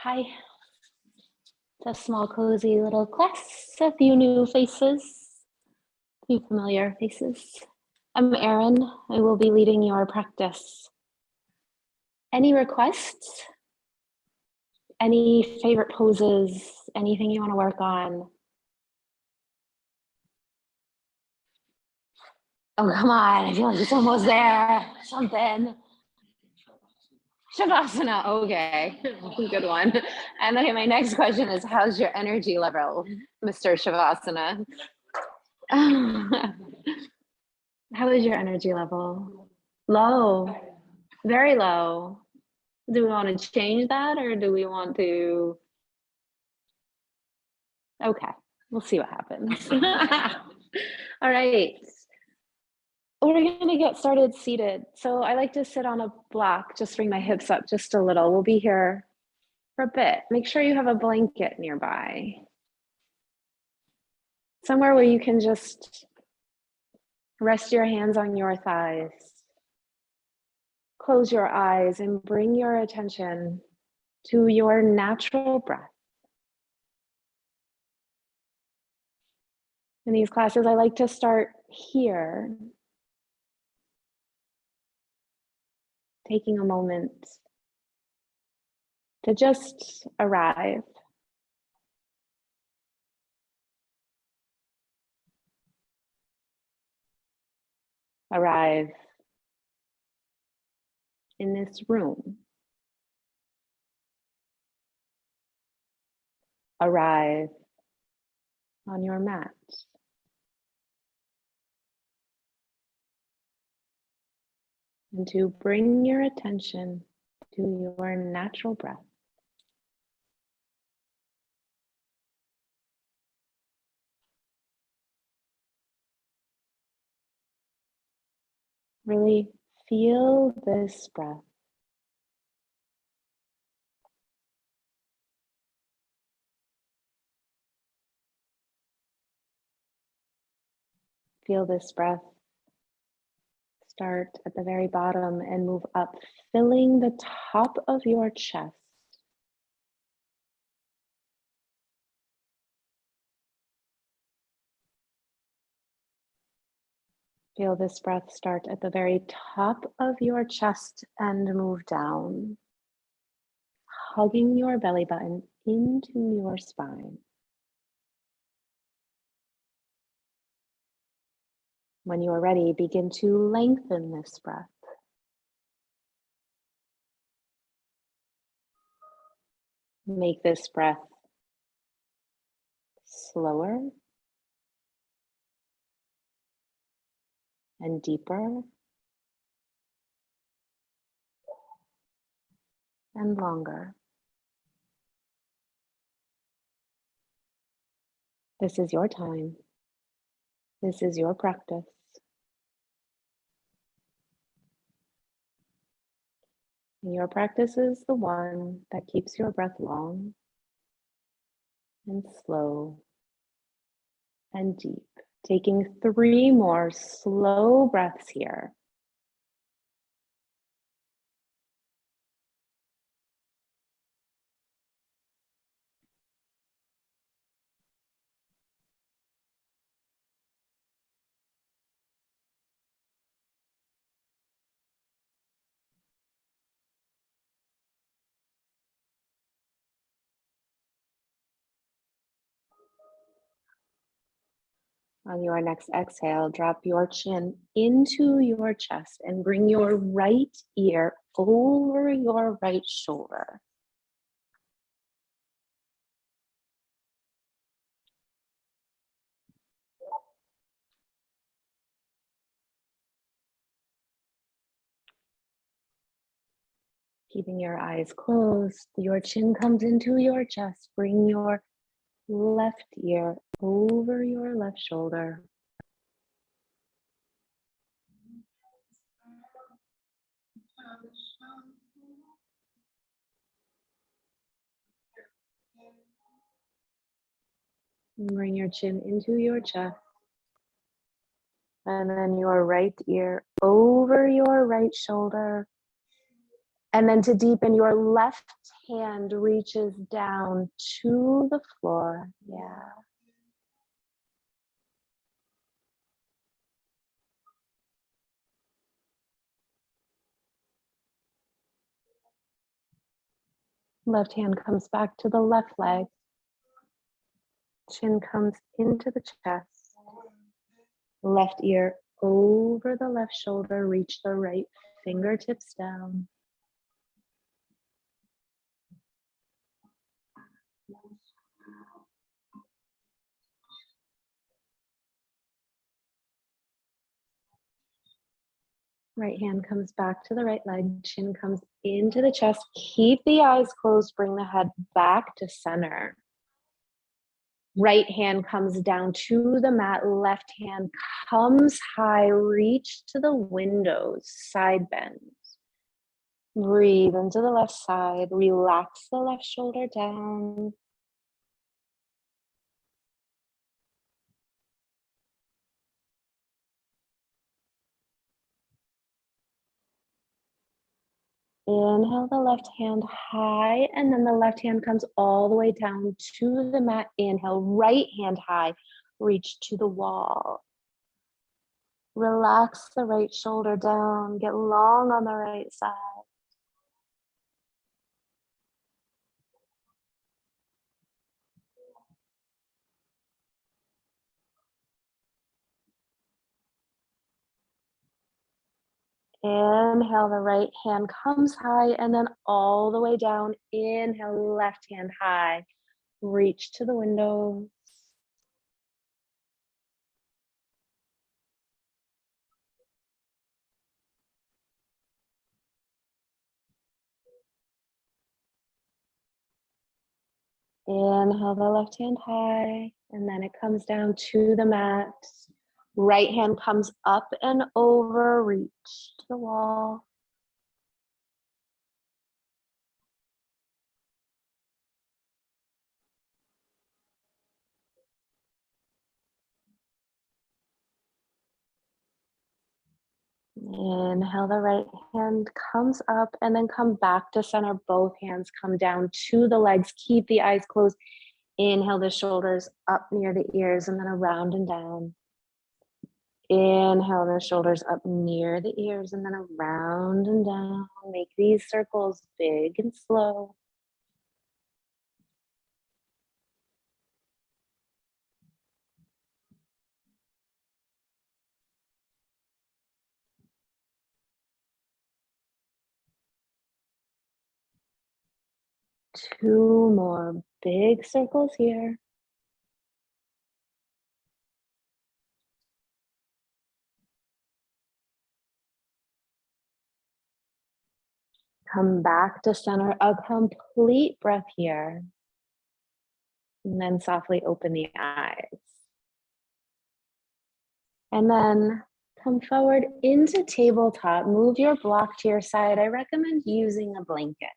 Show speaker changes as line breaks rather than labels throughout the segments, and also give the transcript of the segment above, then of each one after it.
Hi. It's a small, cozy little class. A few new faces, a few familiar faces. I'm Erin. I will be leading your practice. Any requests? Any favorite poses? Anything you want to work on? Oh, come on. I feel like it's almost there. Something. Shavasana. Okay. Good one. And okay, my next question is, how's your energy level, Mr. Shavasana? How is your energy level? Low. Very low. Do we want to change that or do we want to? Okay, we'll see what happens. All right. We're going to get started seated. So I like to sit on a block, just bring my hips up just a little. We'll be here for a bit. Make sure you have a blanket nearby. Somewhere where you can just rest your hands on your thighs. Close your eyes and bring your attention to your natural breath. In these classes, I like to start here, taking a moment to just arrive. Arrive in this room. Arrive on your mat. And to bring your attention to your natural breath. Really feel this breath. Feel this breath start at the very bottom and move up, filling the top of your chest. Feel this breath start at the very top of your chest and move down, hugging your belly button into your spine. When you are ready, begin to lengthen this breath. Make this breath slower and deeper and longer. This is your time. This is your practice. And your practice is the one that keeps your breath long and slow and deep. Taking 3 more slow breaths here. On your next exhale, drop your chin into your chest and bring your right ear over your right shoulder. Keeping your eyes closed, your chin comes into your chest. Bring your left ear over your left shoulder. Bring your chin into your chest. And then your right ear over your right shoulder. And then to deepen, your left hand reaches down to the floor. Yeah. Left hand comes back to the left leg. Chin comes into the chest. Left ear over the left shoulder. Reach the right fingertips down. Right hand comes back to the right leg. Chin comes into the chest. Keep the eyes closed. Bring the head back to center. Right hand comes down to the mat. Left hand comes high. Reach to the windows. Side bend. Breathe into the left side. Relax the left shoulder down. Inhale the left hand high, and then the left hand comes all the way down to the mat. Inhale, right hand high, reach to the wall. Relax the right shoulder down, get long on the right side. Inhale, the right hand comes high, and then all the way down. Inhale, left hand high, reach to the window. Inhale the left hand high, and then it comes down to the mat. Right hand comes up and over, reach to the wall. Inhale, the right hand comes up and then come back to center. Both hands come down to the legs. Keep the eyes closed. Inhale the shoulders up near the ears and then around and down. Inhale the shoulders up near the ears and then around and down. Make these circles big and slow. Two more big circles here. Come back to center, a complete breath here. And then softly open the eyes. And then come forward into tabletop. Move your block to your side. I recommend using a blanket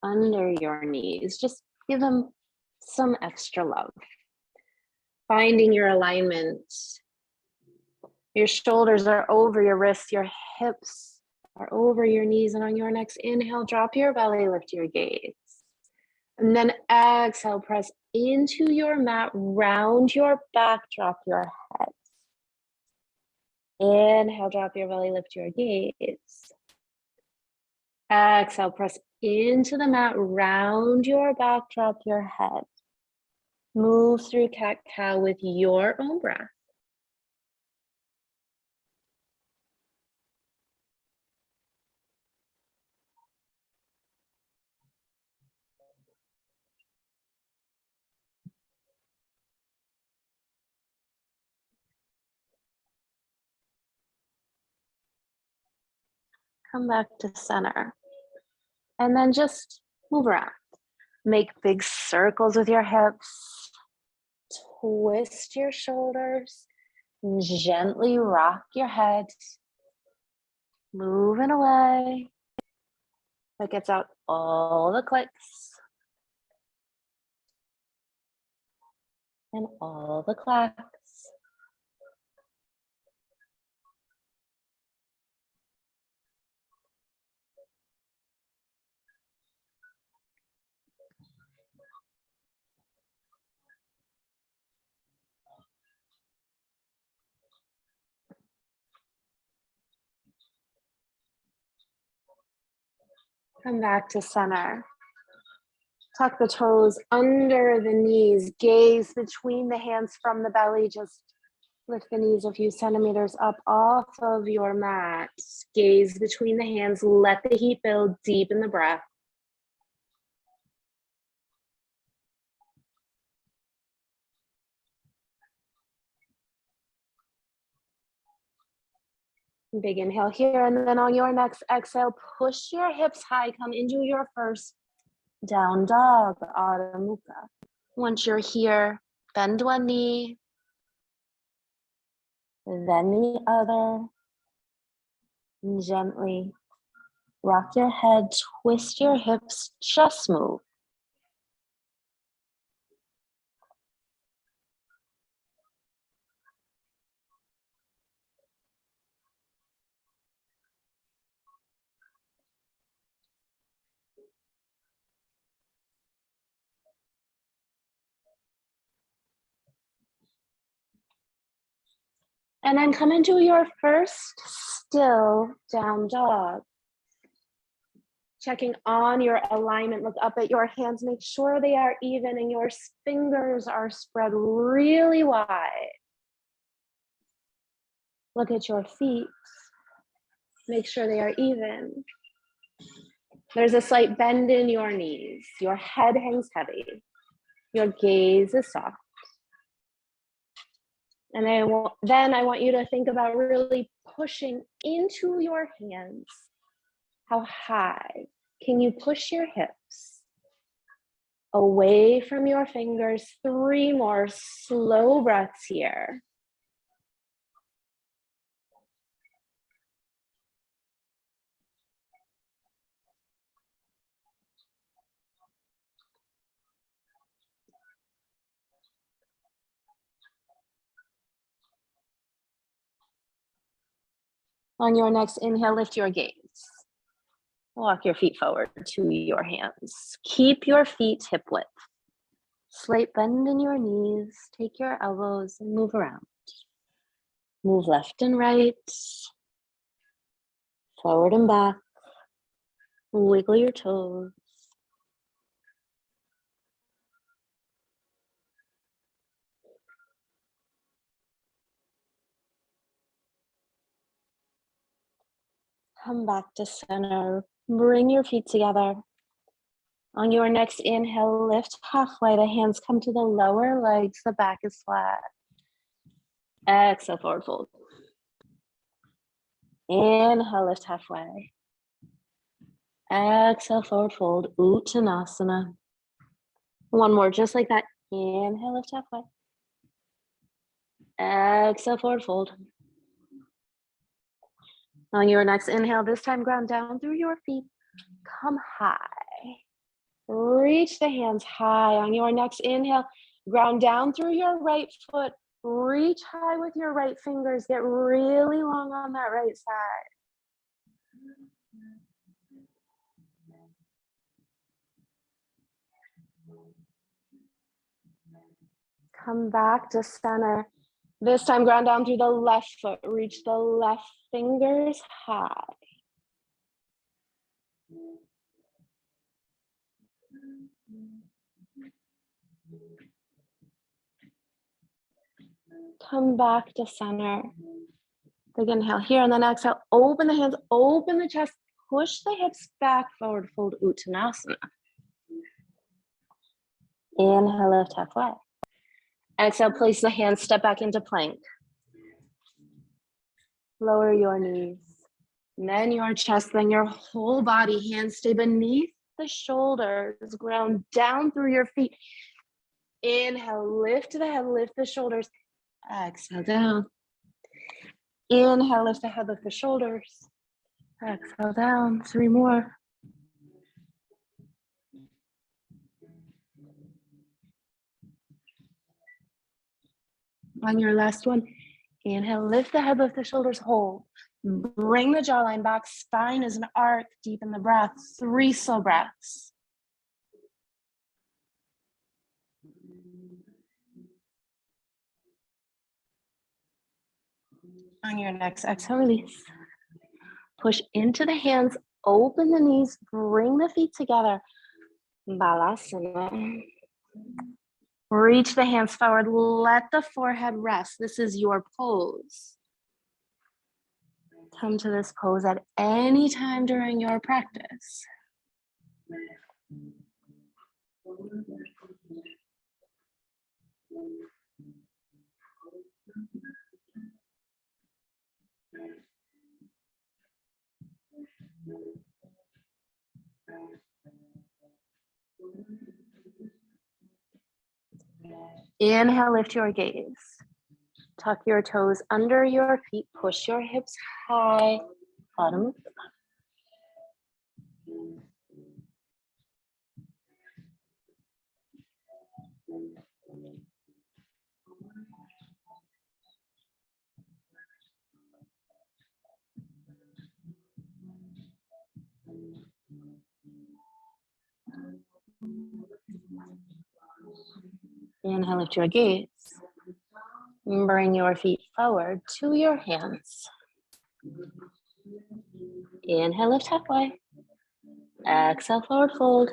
under your knees. Just give them some extra love. Finding your alignment. Your shoulders are over your wrists, your hips are over your knees, and on your next inhale, drop your belly, lift your gaze. And then exhale, press into your mat, round your back, drop your head. Inhale, drop your belly, lift your gaze. Exhale, press into the mat, round your back, drop your head. Move through cat-cow with your own breath. Come back to center. And then just move around. Make big circles with your hips. Twist your shoulders. Gently rock your head. Moving away. That gets out all the clicks and all the clacks. Come back to center. Tuck the toes under the knees. Gaze between the hands from the belly. Just lift the knees a few centimeters up off of your mat. Gaze between the hands. Let the heat build. Deep in the breath. Big inhale here, and then on your next exhale, push your hips high. Come into your first down dog, Adho Mukha. Once you're here, bend one knee, then the other. And gently rock your head, twist your hips, just move. And then come into your first still down dog. Checking on your alignment, look up at your hands, make sure they are even and your fingers are spread really wide. Look at your feet, make sure they are even. There's a slight bend in your knees, your head hangs heavy, your gaze is soft. And then I want you to think about really pushing into your hands. How high can you push your hips? Away from your fingers. 3 more slow breaths here. On your next inhale, lift your gaze. Walk your feet forward to your hands. Keep your feet hip width. Slight bend in your knees. Take your elbows and move around. Move left and right. Forward and back. Wiggle your toes. Come back to center. Bring your feet together. On your next inhale, lift halfway. The hands come to the lower legs. The back is flat. Exhale, forward fold. Inhale, lift halfway. Exhale, forward fold. Uttanasana. One more, just like that. Inhale, lift halfway. Exhale, forward fold. On your next inhale, this time ground down through your feet. Come high. Reach the hands high. On your next inhale, ground down through your right foot. Reach high with your right fingers. Get really long on that right side. Come back to center. This time, ground down through the left foot. Reach the left fingers high. Come back to center. Big inhale here, and then exhale. Open the hands, open the chest. Push the hips back, forward fold, Uttanasana. Inhale, lift halfway. Exhale, place the hands, step back into plank. Lower your knees, and then your chest, then your whole body. Hands stay beneath the shoulders, ground down through your feet. Inhale, lift the head, lift the shoulders. Exhale, down. Inhale, lift the head, lift the shoulders. Exhale, down. 3 more. On your last one, inhale, lift the head, lift the shoulders, hold. Bring the jawline back, spine is an arc, deepen the breath. 3 slow breaths. On your next exhale, release. Push into the hands, open the knees, bring the feet together. Balasana. Reach the hands forward, let the forehead rest. This is your pose. Come to this pose at any time during your practice. Inhale, lift your gaze. Tuck your toes under your feet, push your hips high, bottom. Inhale, lift your gaze. Bring your feet forward to your hands. Inhale, lift halfway. Exhale, forward fold.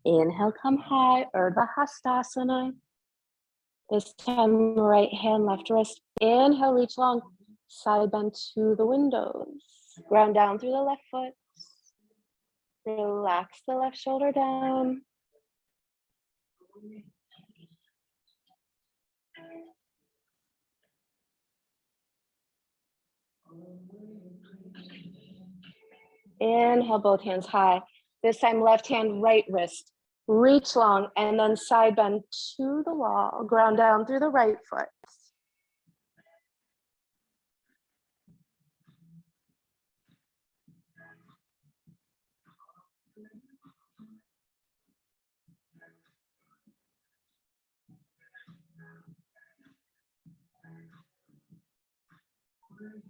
Inhale, come high, Urdhva Hastasana. This time, right hand, left wrist. Inhale, reach long. Side bend to the windows. Ground down through the left foot. Relax the left shoulder down. Inhale, both hands high. This time, left hand, right wrist. Reach long and then side bend to the wall. Ground down through the right foot.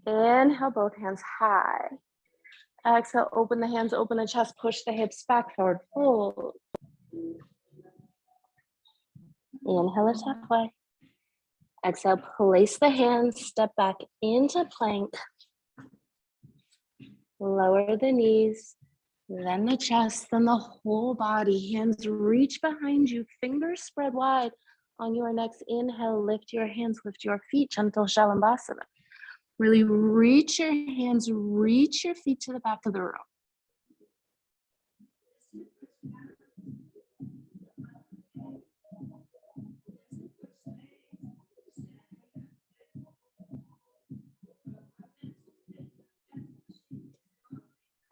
Inhale, both hands high. Exhale, open the hands, open the chest, push the hips back, forward fold. Inhale, lift halfway. Exhale, place the hands, step back into plank. Lower the knees, then the chest, then the whole body. Hands reach behind you, fingers spread wide. On your next inhale, lift your hands, lift your feet, gentle Shalabhasana. Really reach your hands, reach your feet to the back of the room.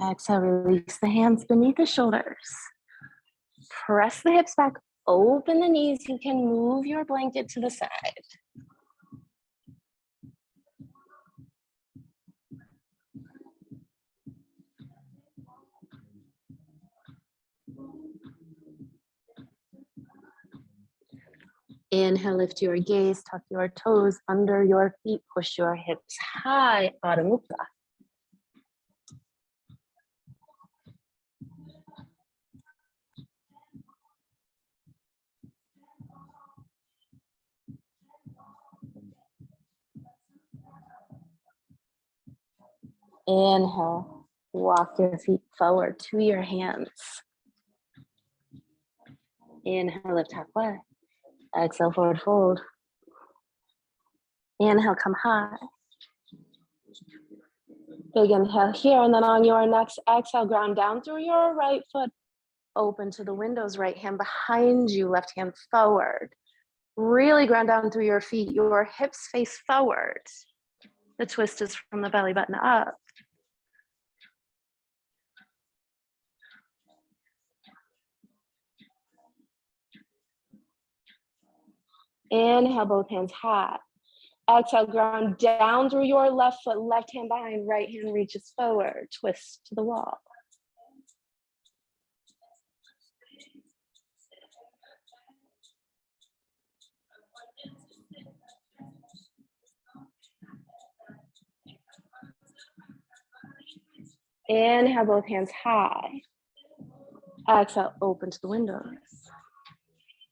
Exhale, release the hands beneath the shoulders. Press the hips back, open the knees. You can move your blanket to the side. Inhale, lift your gaze, tuck your toes under your feet, push your hips high, Adho Mukha. Inhale, walk your feet forward to your hands. Inhale, lift halfway. Exhale, forward fold. Inhale, come high. Big inhale here, and then on your next exhale, ground down through your right foot. Open to the windows, right hand behind you, left hand forward. Really ground down through your feet, your hips face forward. The twist is from the belly button up. Inhale, both hands high. Exhale, ground down through your left foot, left hand behind, right hand reaches forward, twist to the wall. Inhale, both hands high. Exhale, open to the windows.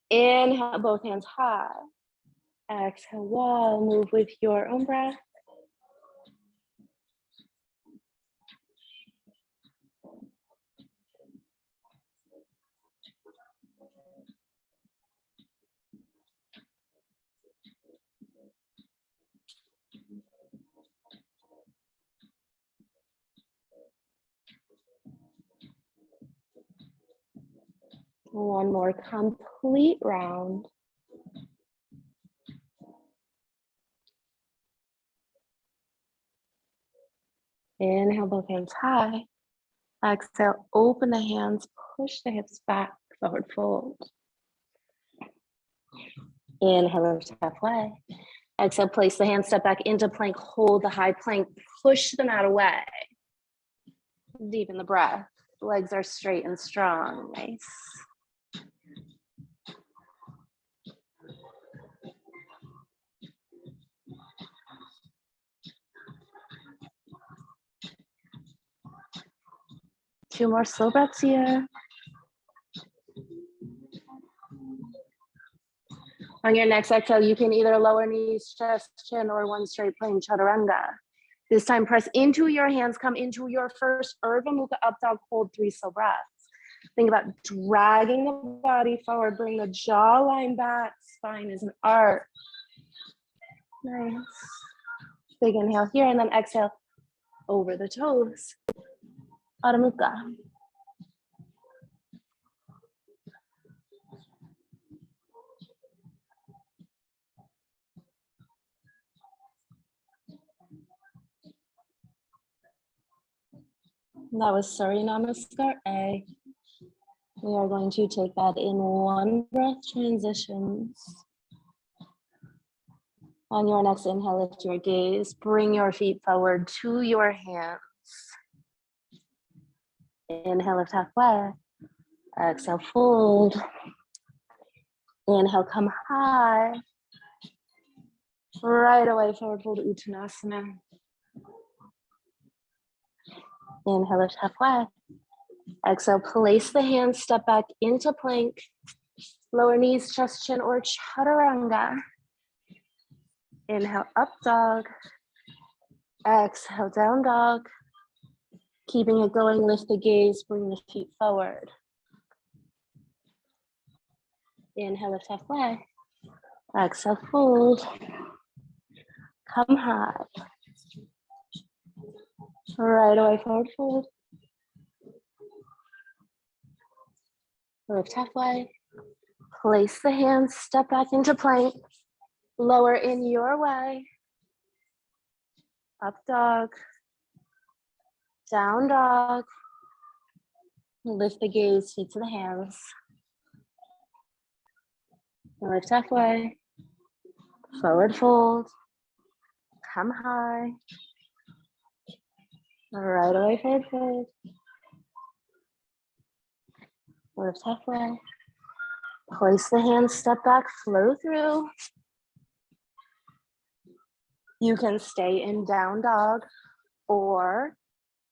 Inhale, both hands high. Exhale, wall, move with your own breath. One more complete round. Inhale, both hands high. Exhale, open the hands, push the hips back, forward fold. Inhale, lift halfway. Exhale, place the hands, step back into plank, hold the high plank, push the mat away. Deepen the breath. Legs are straight and strong. Nice. Two more slow breaths here. On your next exhale, you can either lower knees, chest, chin, or one straight plane, chaturanga. This time, press into your hands, come into your first Urdhva Mukha up dog, hold 3 slow breaths. Think about dragging the body forward, bring the jawline back, spine is an arch. Nice. Big inhale here, and then exhale over the toes. Adho Mukha. That was Surya Namaskar A. We are going to take that in one breath transitions. On your next inhale, lift your gaze, bring your feet forward to your hands. Inhale, lift halfway. Exhale, fold. Inhale, come high. Right away, forward fold, Uttanasana. Inhale, lift halfway. Exhale, place the hands, step back into plank. Lower knees, chest, chin, or chaturanga. Inhale, up dog. Exhale, down dog. Keeping it going, lift the gaze, bring the feet forward. Inhale, lift halfway. Exhale, fold. Come high. Right away, forward fold. Lift halfway. Place the hands, step back into plank. Lower in your way. Up dog. Down dog. Lift the gaze, feet to the hands. Lift halfway. Forward fold. Come high. Right away, forward fold. Lift halfway. Place the hands, step back, flow through. You can stay in down dog or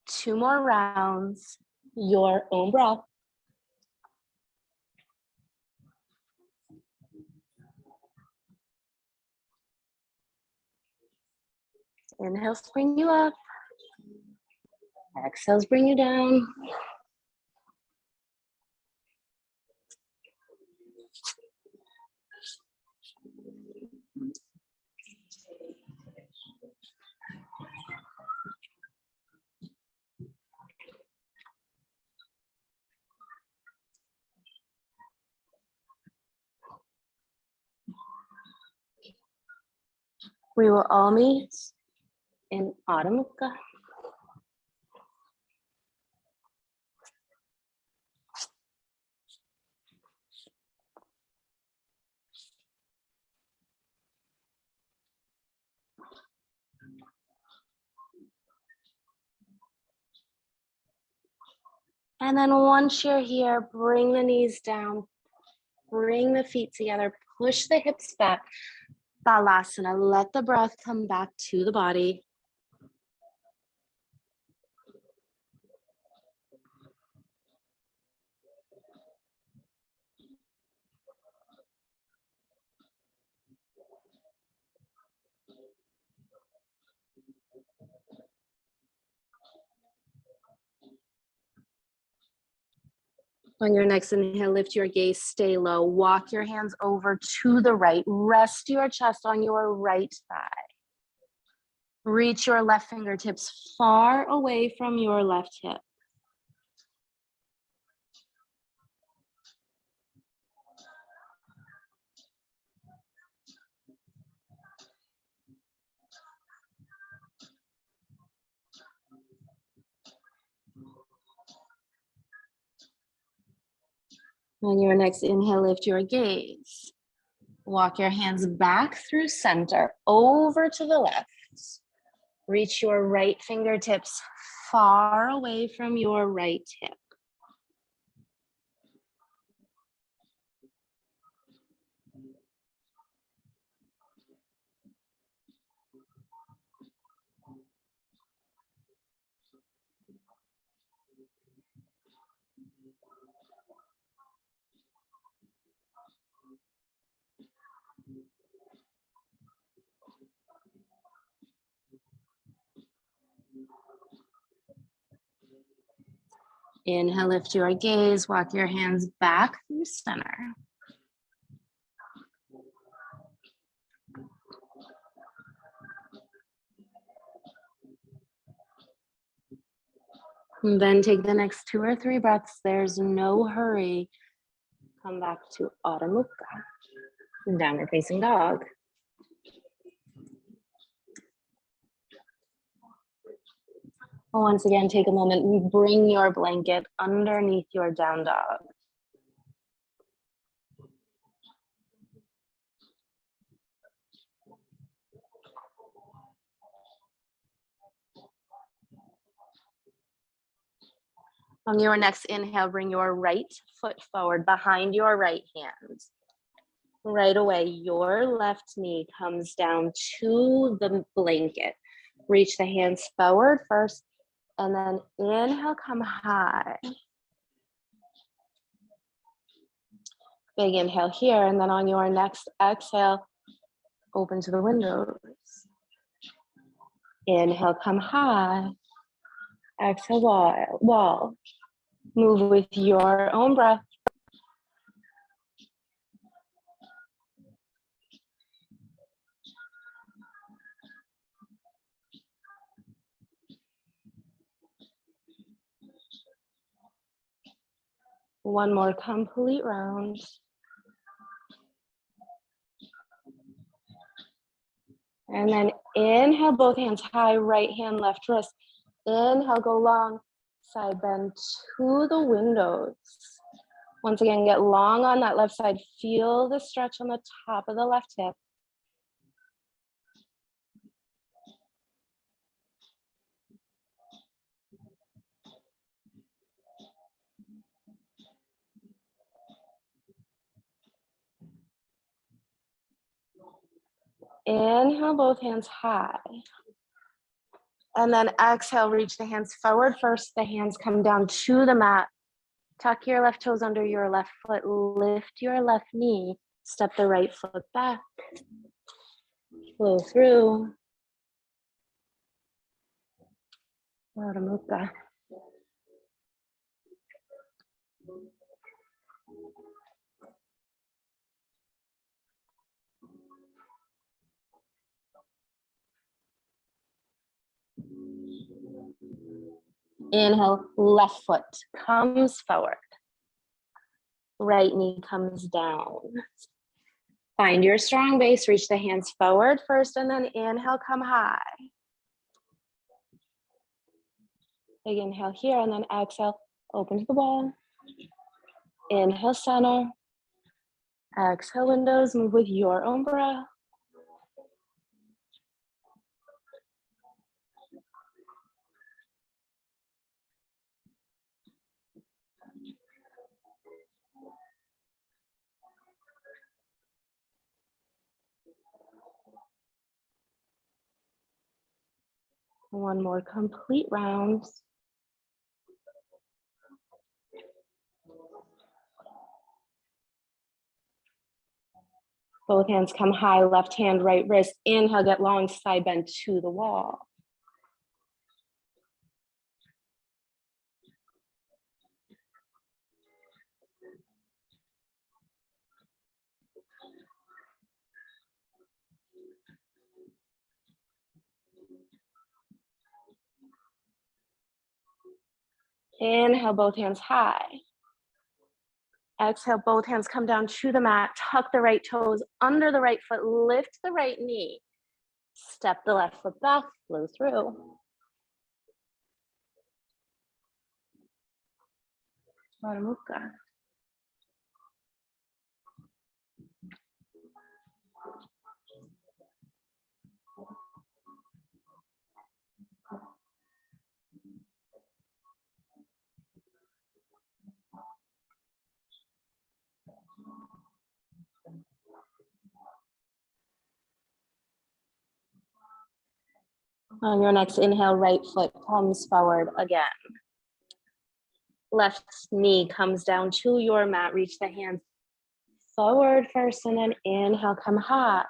2 more rounds, your own breath. Inhales bring you up. Exhales bring you down. We will all meet in Adho Mukha. And then once you're here, bring the knees down, bring the feet together, push the hips back. Balasana, let the breath come back to the body. On your next inhale, lift your gaze, stay low. Walk your hands over to the right. Rest your chest on your right thigh. Reach your left fingertips far away from your left hip.
On your next inhale, lift your gaze. Walk your hands back through center, over to the left. Reach your right fingertips far away from your right hip. Inhale, lift your gaze, walk your hands back through center. And then take the next 2 or 3 breaths. There's no hurry. Come back to Adho Mukha, downward facing dog. Once again, take a moment and bring your blanket underneath your down dog. On your next inhale, bring your right foot forward behind your right hand. Right away, your left knee comes down to the blanket. Reach the hands forward first, and then inhale, come high. Big inhale here, and then on your next exhale, open to the windows. Inhale, come high. Exhale, wall. Move with your own breath. One more complete round. And then inhale, both hands high, right hand, left wrist. Inhale, go long, side bend to the windows. Once again, get long on that left side. Feel the stretch on the top of the left hip. Inhale, both hands high. And then exhale, reach the hands forward first. The hands come down to the mat. Tuck your left toes under your left foot. Lift your left knee. Step the right foot back. Flow through. Adho Mukha. Inhale, left foot comes forward. Right knee comes down. Find your strong base, reach the hands forward first, and then inhale, come high. Big inhale here, and then exhale, open to the wall. Inhale, center. Exhale, windows, move with your own breath. One more complete round. Both hands come high, left hand, right wrist. Inhale, get long, side bend to the wall. Inhale, both hands high. Exhale, both hands come down to the mat. Tuck the right toes under the right foot. Lift the right knee. Step the left foot back. Flow through. Adho Mukha. On your next inhale, right foot comes forward again. Left knee comes down to your mat. Reach the hands forward first and then inhale, come high.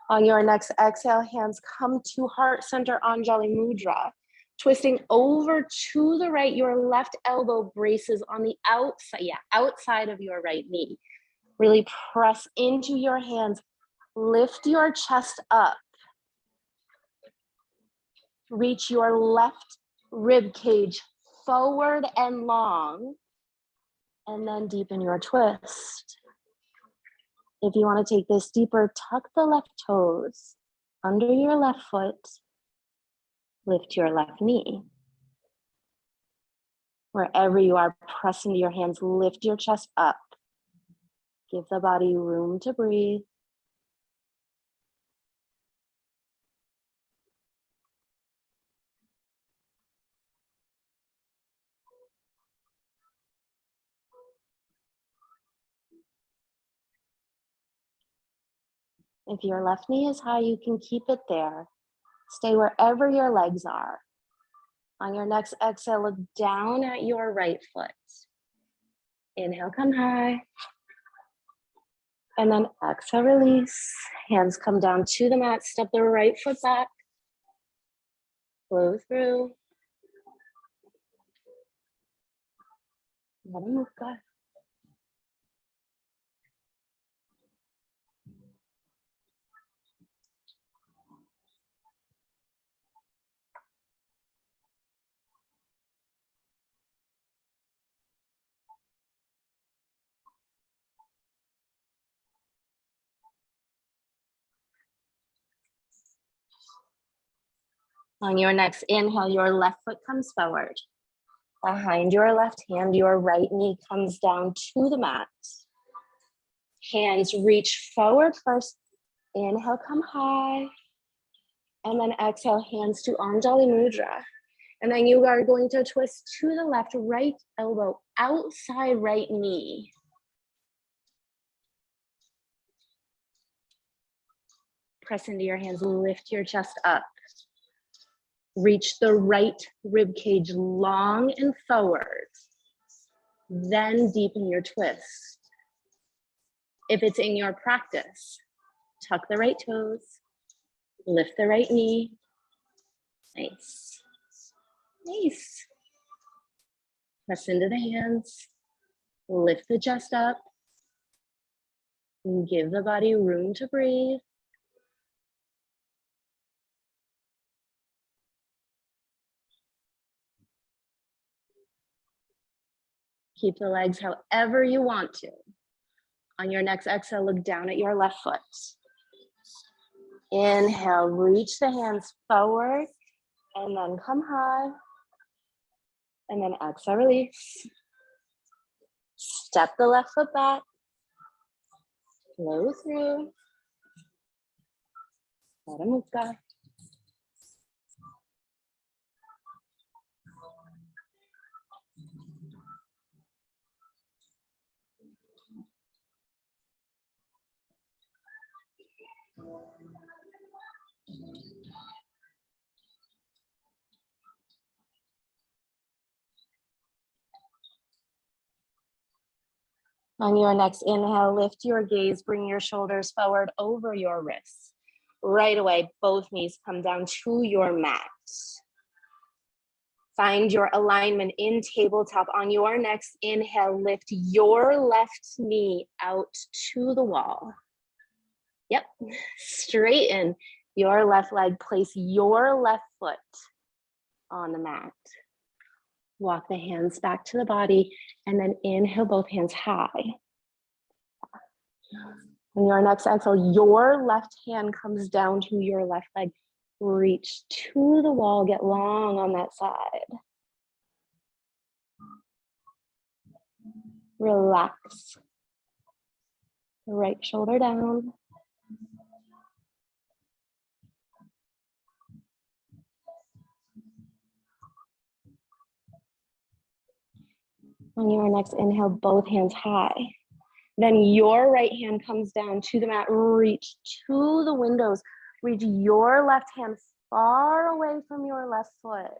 On your next exhale, hands come to heart center, Anjali Mudra. Twisting over to the right, your left elbow braces on the outside, outside of your right knee. Really press into your hands, lift your chest up. Reach your left rib cage forward and long, and then deepen your twist. If you want to take this deeper, tuck the left toes under your left foot, lift your left knee. Wherever you are, press into your hands, lift your chest up. Give the body room to breathe. If your left knee is high, you can keep it there. Stay wherever your legs are. On your next exhale, look down at your right foot. Inhale, come high. And then exhale, release. Hands come down to the mat. Step the right foot back. Flow through. Mukha. On your next inhale, your left foot comes forward. Behind your left hand, your right knee comes down to the mat. Hands reach forward first. Inhale, come high. And then exhale, hands to Anjali Mudra. And then you are going to twist to the left, right elbow outside right knee. Press into your hands, lift your chest up. Reach the right rib cage long and forward. Then deepen your twist. If it's in your practice, tuck the right toes, lift the right knee. Nice. Nice. Press into the hands, lift the chest up, and give the body room to breathe. Keep the legs however you want to. On your next exhale, look down at your left foot. Inhale, reach the hands forward, and then come high. And then exhale, release. Step the left foot back. Flow through. Adho Mukha. On your next inhale, lift your gaze, bring your shoulders forward over your wrists. Right away, both knees come down to your mat. Find your alignment in tabletop. On your next inhale, lift your left knee out to the wall. Yep, straighten your left leg, place your left foot on the mat. Walk the hands back to the body and then inhale both hands high. On your next exhale, your left hand comes down to your left leg. Reach to the wall, get long on that side. Relax. The right shoulder down. On your next inhale, both hands high. Then your right hand comes down to the mat. Reach to the windows. Reach your left hand far away from your left foot.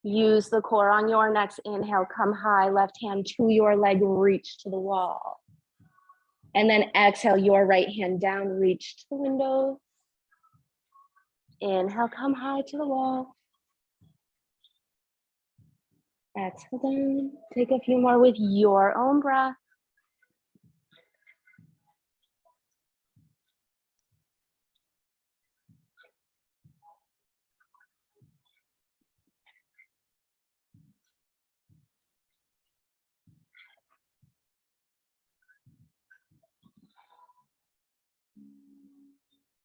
Use the core on your next inhale. Come high, left hand to your leg, reach to the wall. And then exhale, your right hand down, reach to the window. Inhale, come high to the wall. Exhale down. Take a few more with your own breath.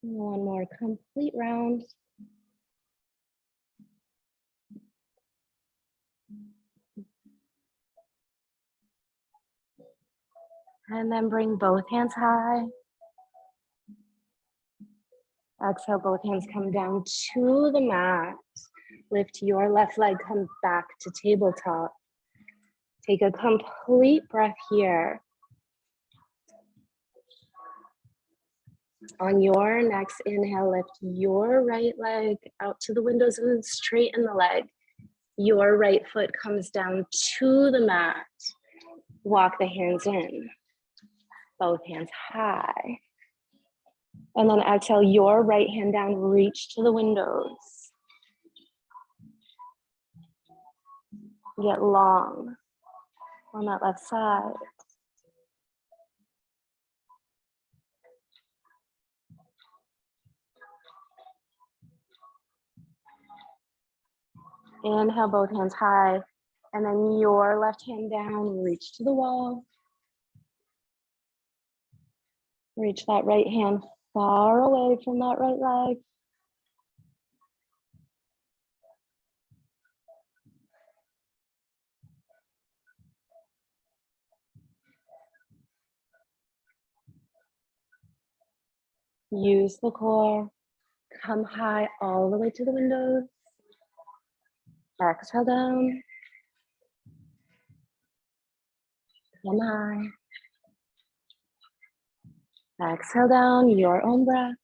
One more complete round. And then bring both hands high. Exhale, both hands come down to the mat. Lift your left leg, come back to tabletop. Take a complete breath here. On your next inhale, lift your right leg out to the windows and straighten the leg. Your right foot comes down to the mat. Walk the hands in. Both hands high. And then exhale, your right hand down, reach to the windows. Get long on that left side. Inhale, both hands high. And then your left hand down, reach to the wall. Reach that right hand far away from that right leg. Use the core. Come high all the way to the windows. Exhale down. Come high. Exhale down, your own breath.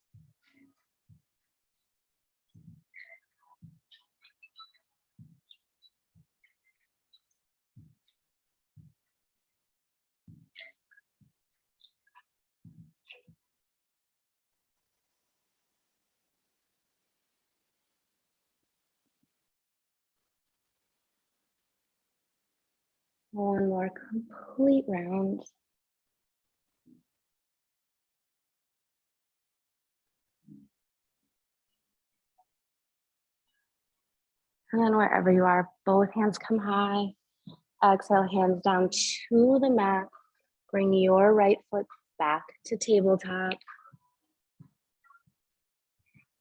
One more complete round. And then wherever you are, both hands come high. Exhale, hands down to the mat. Bring your right foot back to tabletop.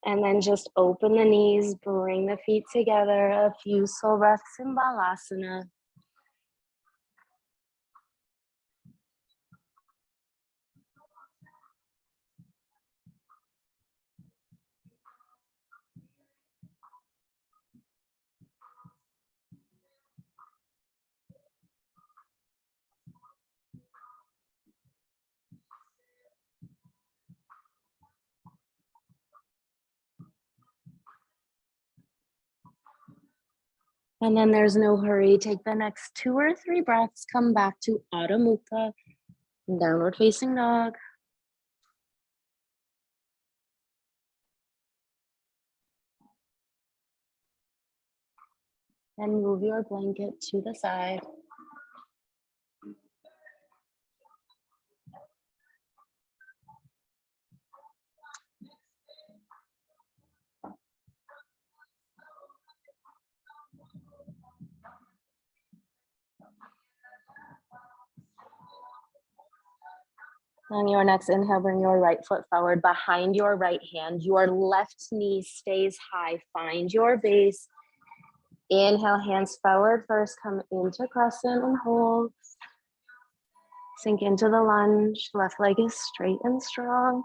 And then just open the knees, bring the feet together. A few soul breaths in Balasana. And then there's no hurry. Take the next 2 or 3 breaths. Come back to Adho Mukha, downward facing dog. And move your blanket to the side. On your next inhale, bring your right foot forward behind your right hand. Your left knee stays high. Find your base. Inhale, hands forward first. Come into crescent and hold. Sink into the lunge. Left leg is straight and strong.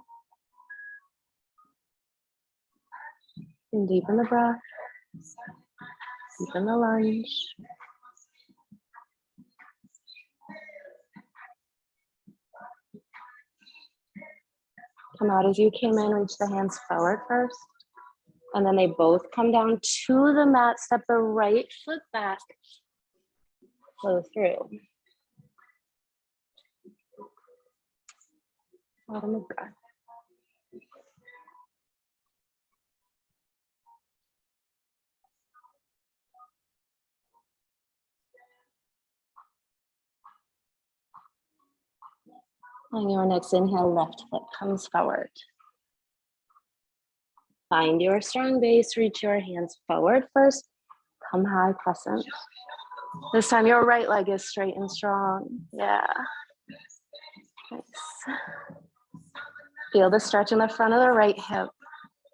And deepen the breath. Deepen the lunge. Come out as you came in, reach the hands forward first. And then they both come down to the mat, step the right foot back, flow through. Adho Mukha. On your next inhale, left foot comes forward. Find your strong base, reach your hands forward first. Come high crescent. This time your right leg is straight and strong. Yeah. Nice. Feel the stretch in the front of the right hip.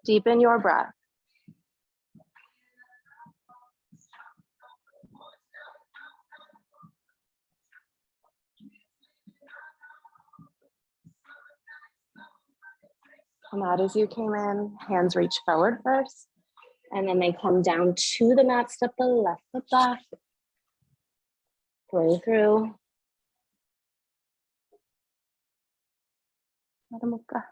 Deepen your breath. Come out as you came in, hands reach forward first, and then they come down to the mat, step the left foot back, flow through. Adho Mukha.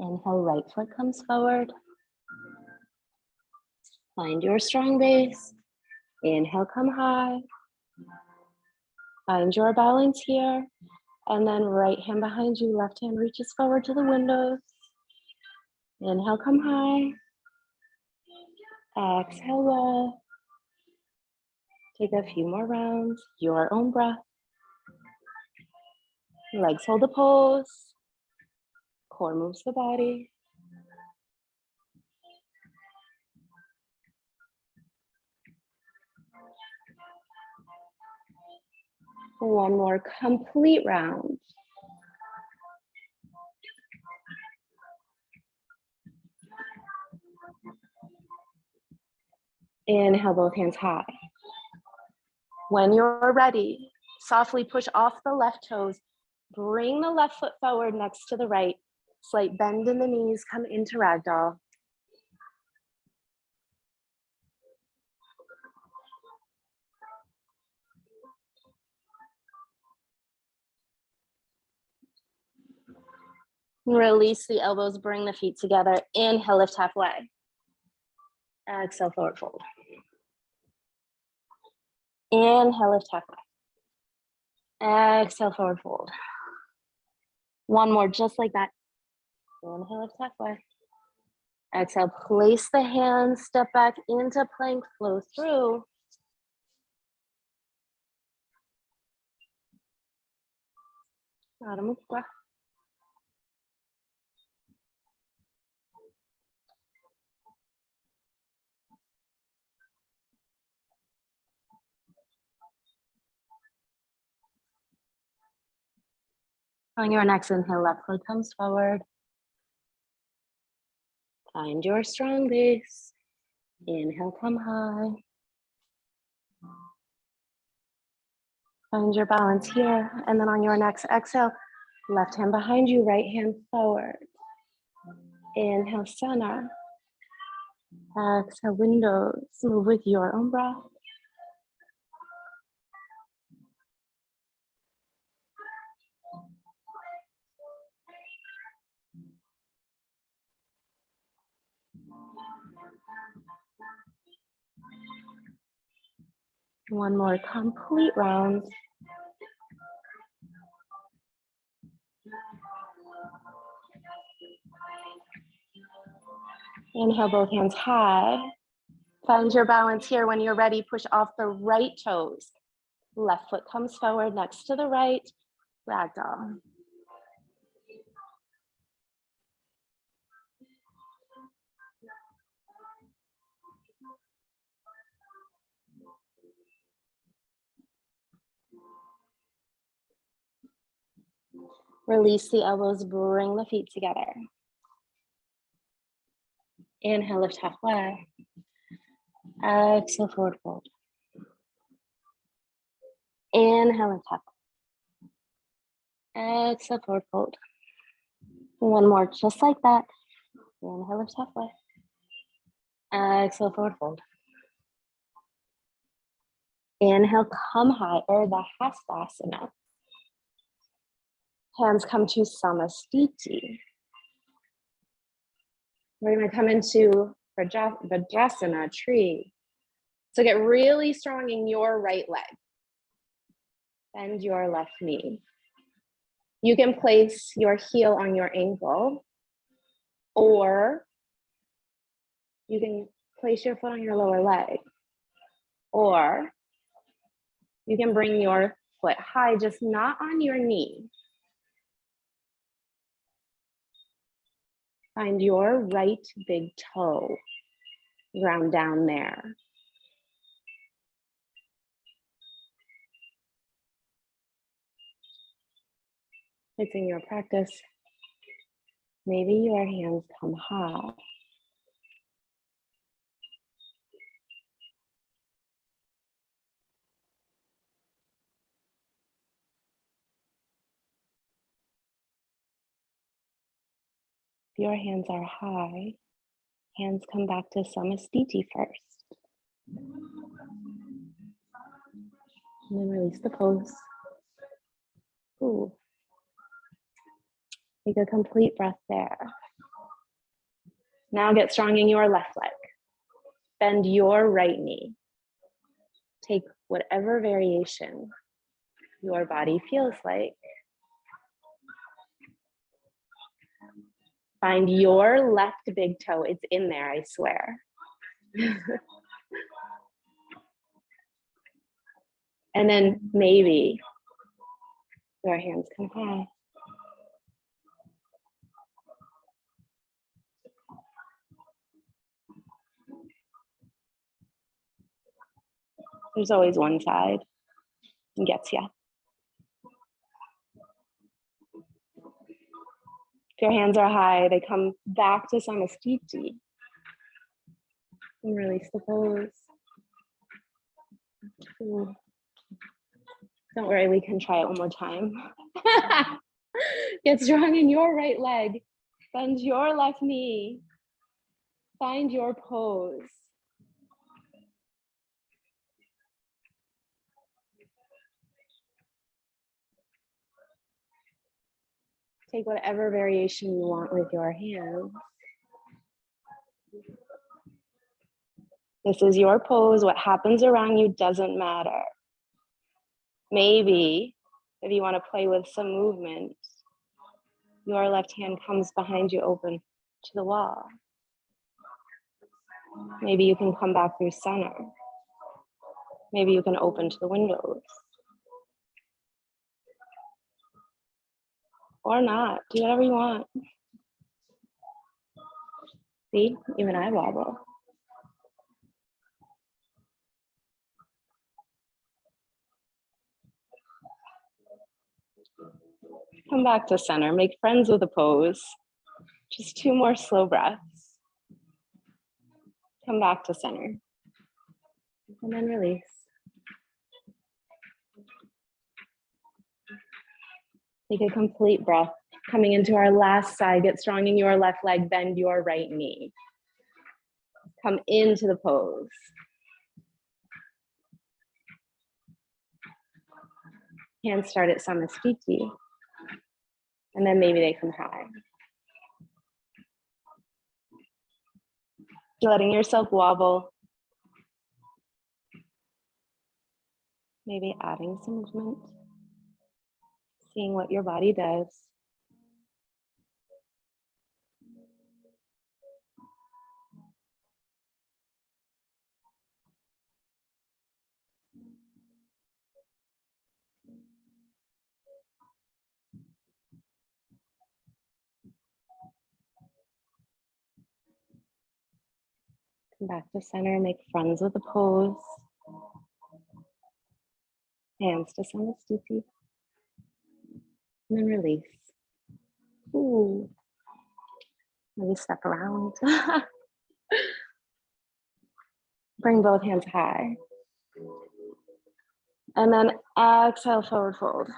Inhale, right foot comes forward. Find your strong base. Inhale, come high. Find your balance here. And then right hand behind you, left hand reaches forward to the windows. Inhale, come high. Exhale, low. Take a few more rounds, your own breath. Legs hold the pose. Core moves the body. One more complete round. Inhale, both hands high. When you're ready, softly push off the left toes. Bring the left foot forward next to the right. Slight bend in the knees, come into ragdoll. Release the elbows, bring the feet together. Inhale, lift halfway. Exhale, forward fold. Inhale, lift halfway. Exhale, forward fold. One more, just like that. Inhale, lift halfway. Exhale, place the hands, step back into plank, flow through. Adho Mukha. On your next inhale, left foot comes forward. Find your strong base. Inhale, come high. Find your balance here. And then on your next exhale, left hand behind you, right hand forward. Inhale, center. Exhale, windows. Move with your own breath. One more complete round. Inhale, both hands high. Find your balance here. When you're ready, push off the right toes. Left foot comes forward next to the right. Ragdoll. Release the elbows, bring the feet together. Inhale, lift halfway. Exhale, forward fold. Inhale, lift halfway. Exhale, forward fold. One more, just like that. Inhale, lift halfway. Exhale, forward fold. Inhale, come high, Urdhva Hastasana. Hands come to Samastiti. We're gonna come into Vajrasana, tree. So get really strong in your right leg. Bend your left knee. You can place your heel on your ankle, or you can place your foot on your lower leg, or you can bring your foot high, just not on your knee. Find your right big toe, ground down there. It's in your practice. Maybe your hands come high. If your hands are high, hands come back to Samastiti first. And then release the pose. Ooh. Take a complete breath there. Now get strong in your left leg. Bend your right knee. Take whatever variation your body feels like. Find your left big toe. It's in there, I swear. And then maybe your hands come high. There's always one side and gets ya. If your hands are high, they come back to Samastiti. And release the pose. Ooh. Don't worry, we can try it one more time. Get strong in your right leg. Bend your left knee. Find your pose. Take whatever variation you want with your hands. This is your pose. What happens around you doesn't matter. Maybe if you want to play with some movement, your left hand comes behind you open to the wall. Maybe you can come back through center. Maybe you can open to the windows. Or not, do whatever you want. See, even I wobble. Come back to center, make friends with the pose. Just 2 more slow breaths. Come back to center. And then release. Take a complete breath. Coming into our last side, get strong in your left leg, bend your right knee. Come into the pose. Hands start at Samastiti. And then maybe they come high. Letting yourself wobble. Maybe adding some movement. Seeing what your body does. Come back to center, make friends with the pose. Hands to Samastiti. And then release. Ooh. Maybe step around. Bring both hands high. And then exhale, forward fold.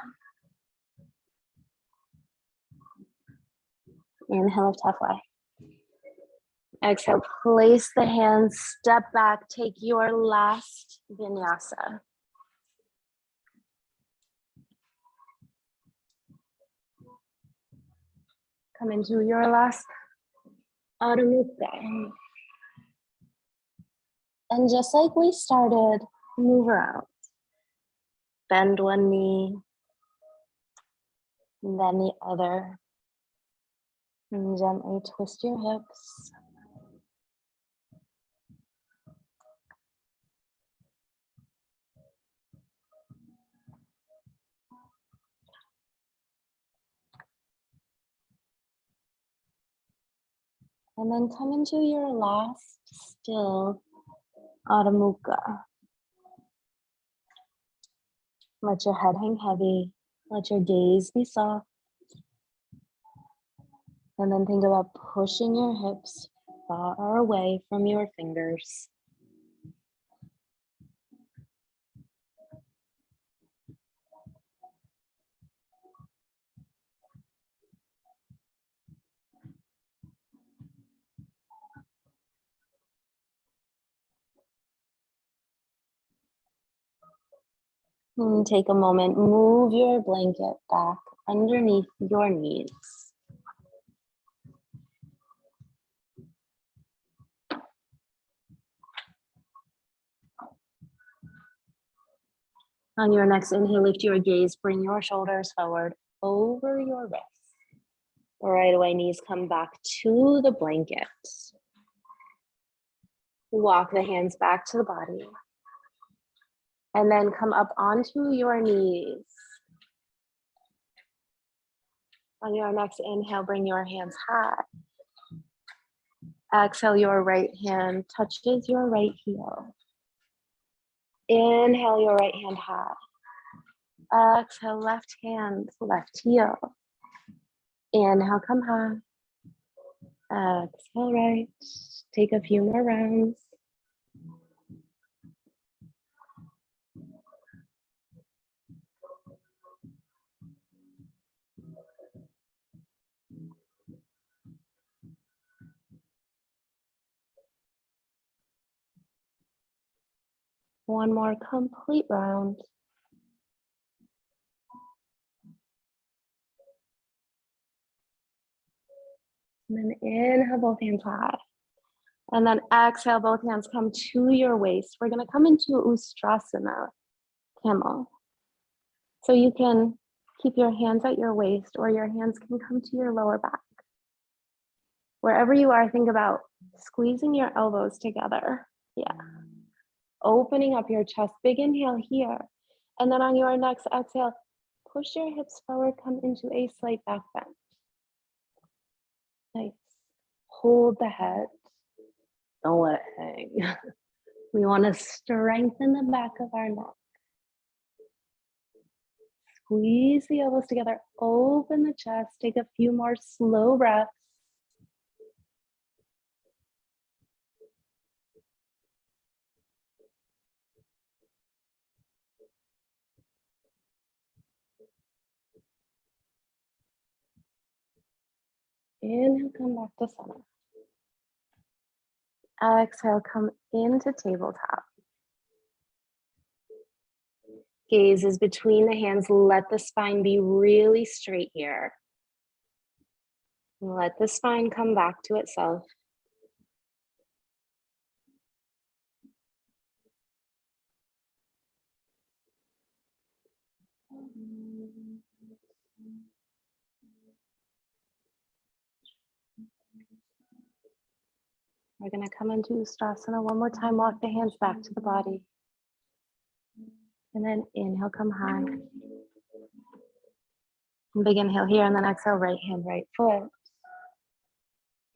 Inhale, lift halfway. Exhale, place the hands, step back, take your last vinyasa. Come into your last Adho Mukha. And just like we started, move around. Bend one knee, and then the other. And gently twist your hips. And then come into your last still Adho Mukha. Let your head hang heavy. Let your gaze be soft. And then think about pushing your hips far away from your fingers. And take a moment, move your blanket back underneath your knees. On your next inhale, lift your gaze, bring your shoulders forward over your wrists. Right away, knees come back to the blanket. Walk the hands back to the body. And then come up onto your knees. On your next inhale, bring your hands high. Exhale, your right hand touches your right heel. Inhale, your right hand high. Exhale, left hand, left heel. Inhale, come high. Exhale, right. Take a few more rounds. One more complete round. And then inhale, both hands high. And then exhale, both hands come to your waist. We're gonna come into Ustrasana, camel. So you can keep your hands at your waist or your hands can come to your lower back. Wherever you are, think about squeezing your elbows together. Yeah. Opening up your chest, big inhale here. And then on your next exhale, push your hips forward, come into a slight back bend. Nice. Hold the head. Don't let it hang. We want to strengthen the back of our neck. Squeeze the elbows together, open the chest, take a few more slow breaths. Inhale, come back to center. Exhale, come into tabletop. Gaze is between the hands. Let the spine be really straight here. Let the spine come back to itself. We're going to come into Ustrasana one more time. Walk the hands back to the body. And then inhale, come high. And big inhale here, and then exhale, right hand, right foot.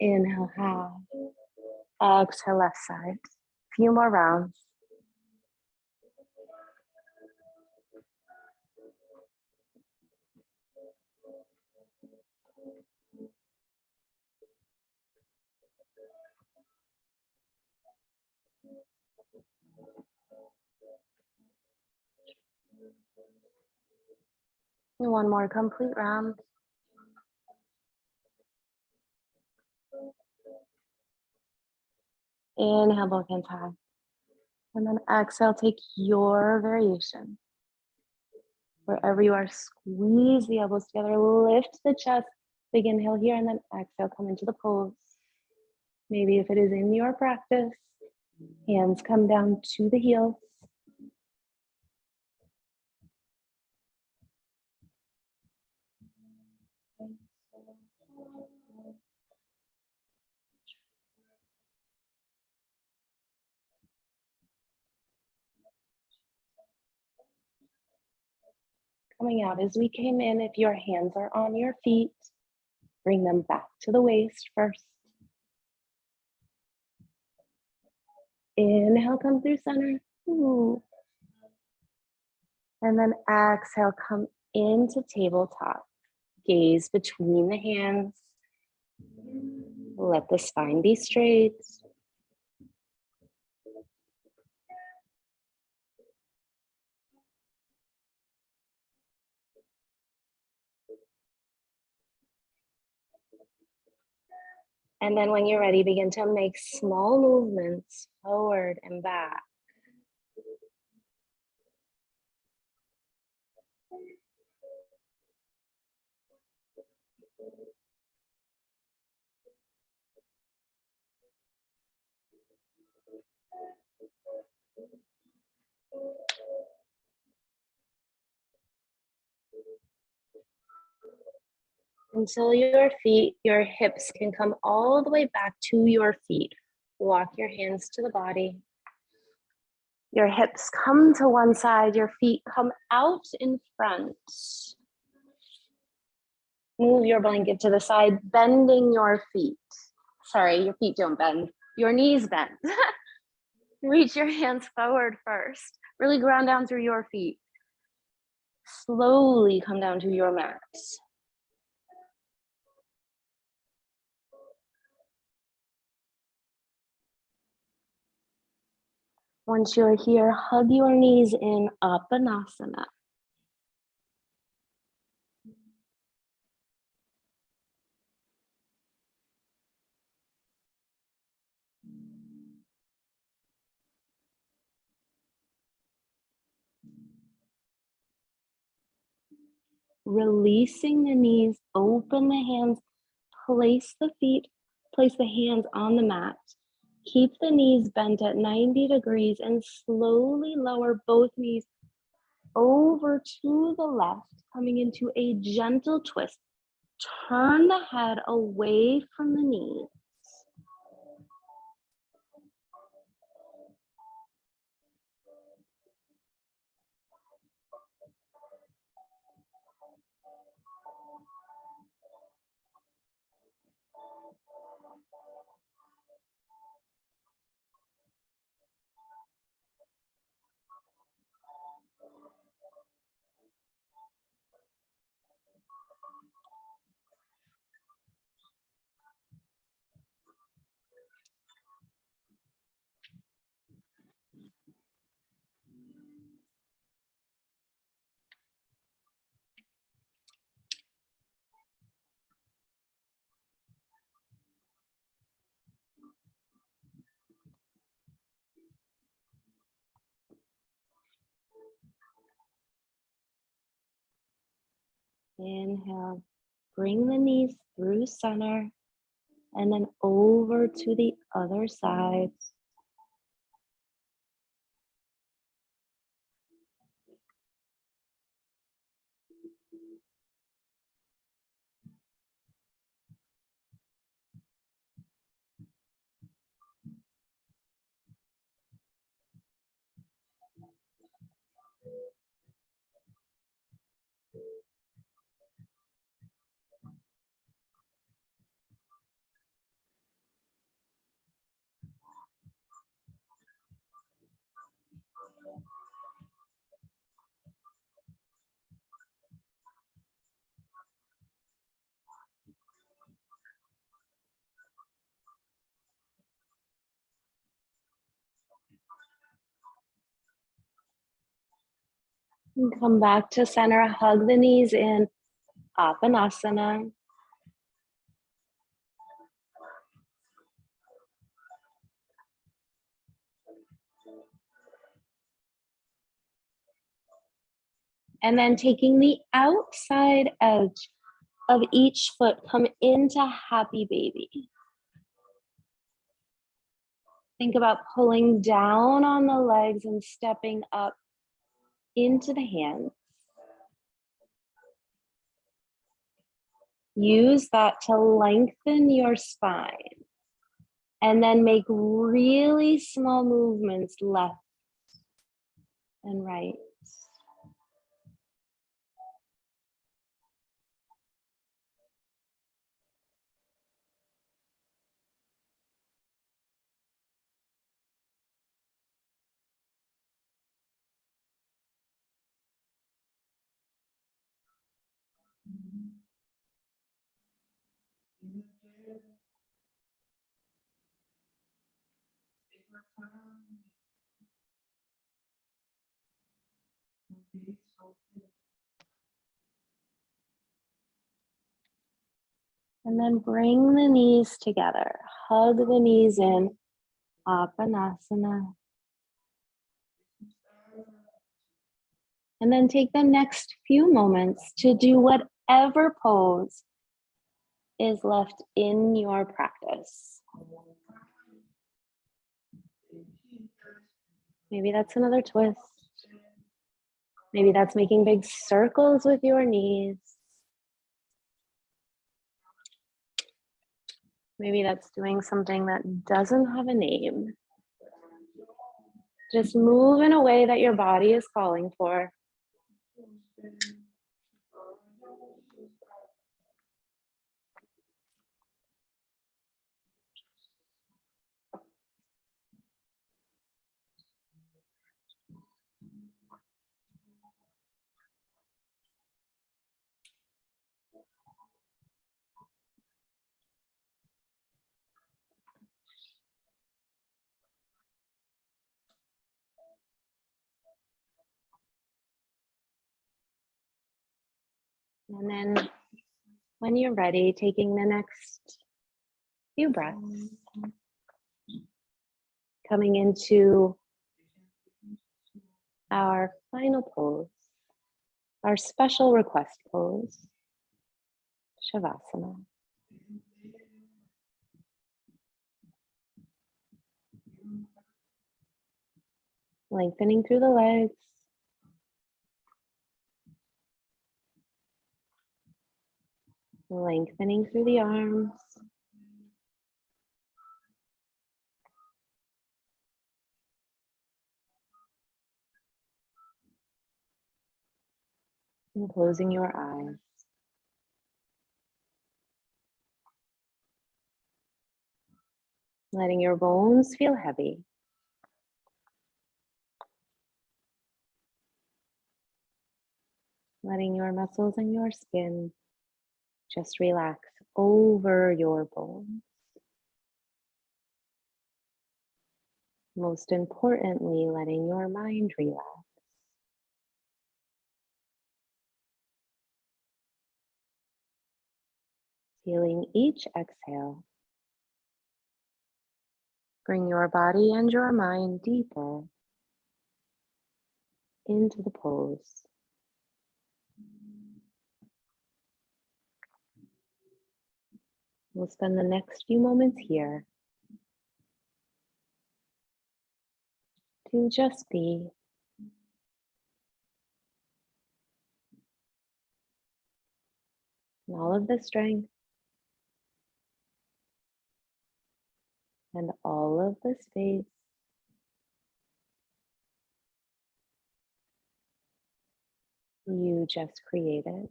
Inhale, high. Exhale, left side. A few more rounds. And one more complete round. Inhale, both hands high. And then exhale, take your variation. Wherever you are, squeeze the elbows together, lift the chest, big inhale here, and then exhale, come into the pose. Maybe if it is in your practice, hands come down to the heels. Coming out as we came in, if your hands are on your feet, bring them back to the waist first. Inhale, come through center. Ooh. And then exhale, come into tabletop. Gaze between the hands. Let the spine be straight. And then when you're ready, begin to make small movements forward and back. Until your hips can come all the way back to your feet. Walk your hands to the body. Your hips come to one side, your feet come out in front. Move your blanket to the side, bending your feet. Sorry, your feet don't bend, your knees bend. Reach your hands forward first. Really ground down through your feet. Slowly come down to your mat. Once you're here, hug your knees in Apanasana. Releasing the knees, open the hands, place the hands on the mat. Keep the knees bent at 90 degrees and slowly lower both knees over to the left, coming into a gentle twist. Turn the head away from the knees. Inhale, bring the knees through center and then over to the other side. And come back to center, hug the knees in, Apanasana. And then taking the outside edge of each foot, come into happy baby. Think about pulling down on the legs and stepping up into the hands. Use that to lengthen your spine. And then make really small movements left and right. And then bring the knees together. Hug the knees in, Apanasana. And then take the next few moments to do whatever pose is left in your practice. Maybe that's another twist. Maybe that's making big circles with your knees. Maybe that's doing something that doesn't have a name. Just move in a way that your body is calling for. And then when you're ready, taking the next few breaths, coming into our final pose, our special request pose, Shavasana. Lengthening through the legs. Lengthening through the arms. And closing your eyes. Letting your bones feel heavy. Letting your muscles and your skin just relax over your bones. Most importantly, letting your mind relax. Feeling each exhale. Bring your body and your mind deeper into the pose. We'll spend the next few moments here to just be. And all of the strength and all of the space you just created.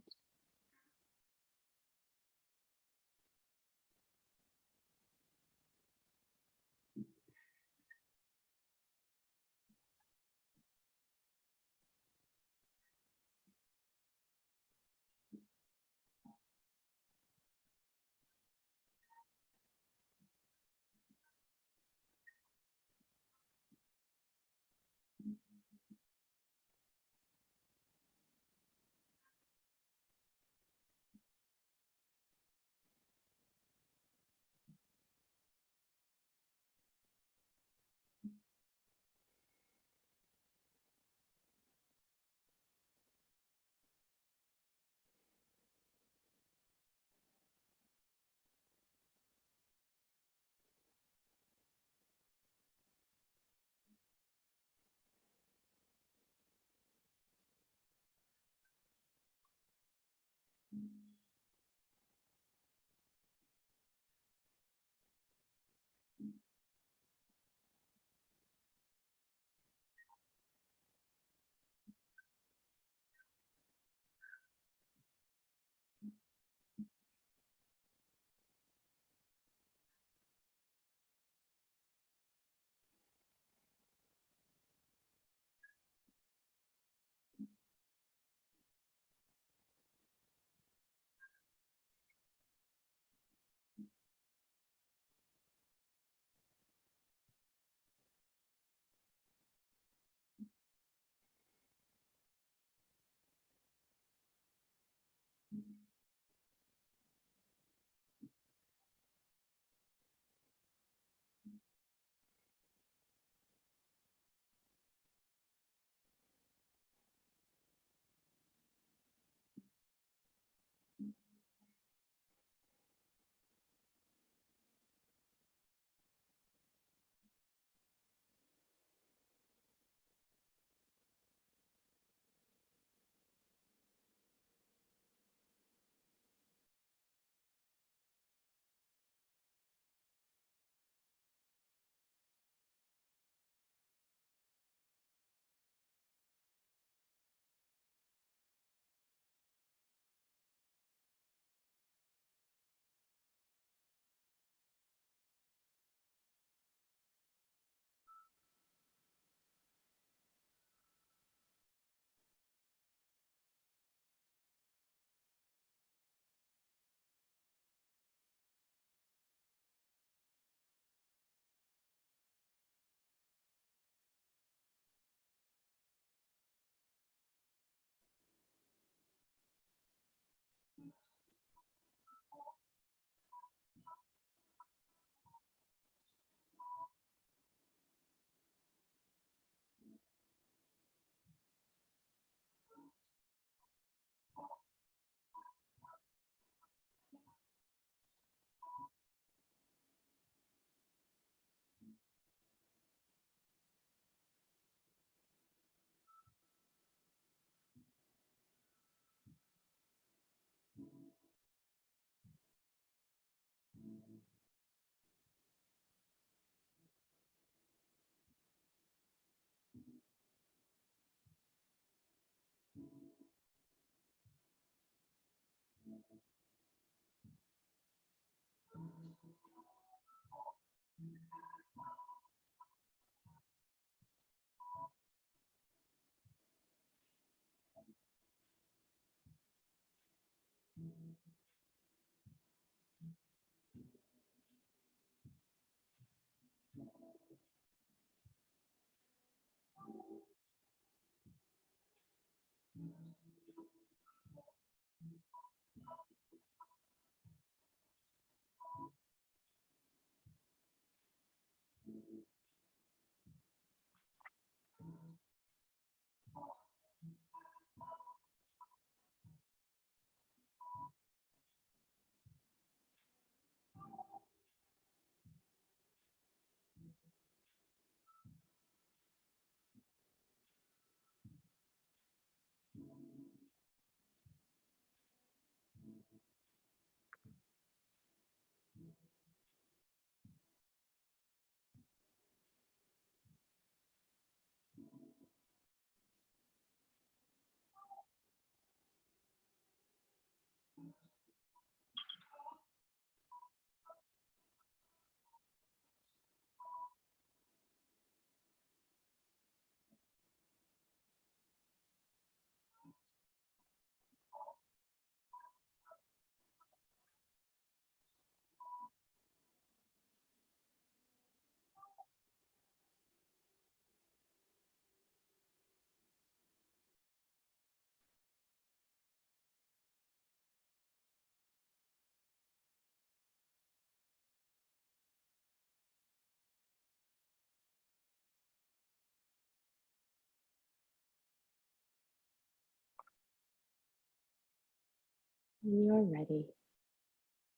When you're ready,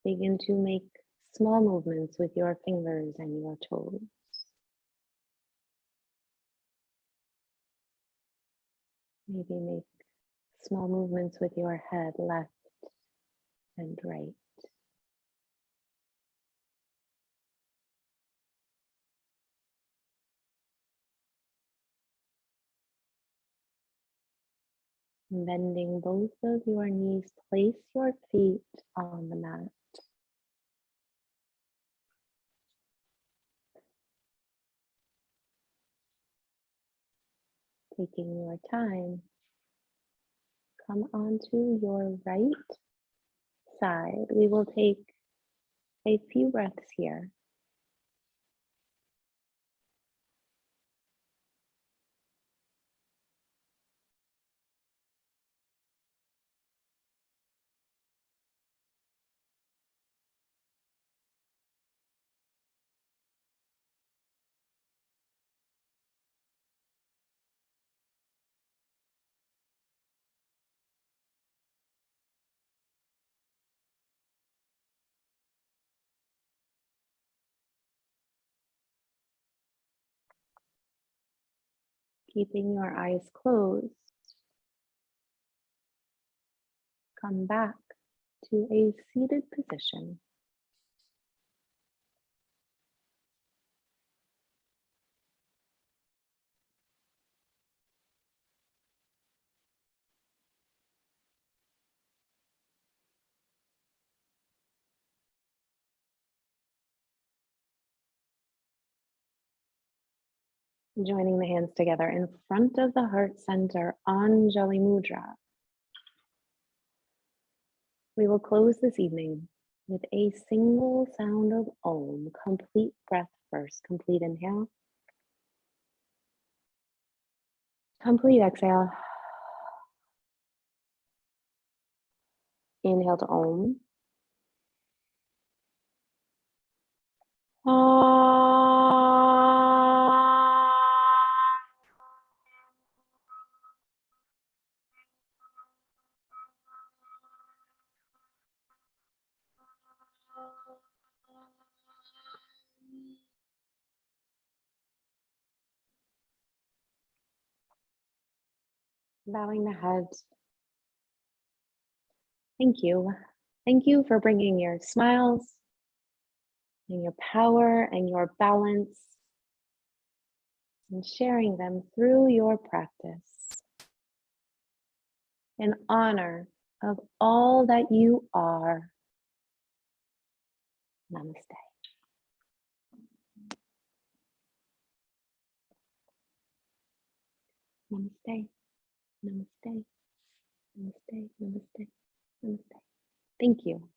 begin to make small movements with your fingers and your toes. Maybe make small movements with your head, left and right. Bending both of your knees, place your feet on the mat. Taking your time, come onto your right side. We will take a few breaths here. Keeping your eyes closed, come back to a seated position. Joining the hands together in front of the heart center, Anjali Mudra. We will close this evening with a single sound of Om. Complete breath first. Complete inhale. Complete exhale. Inhale to Om. Bowing the head. Thank you. Thank you for bringing your smiles and your power and your balance and sharing them through your practice in honor of all that you are. Namaste. Namaste. Namaste. Namaste. Namaste. Namaste. Thank you.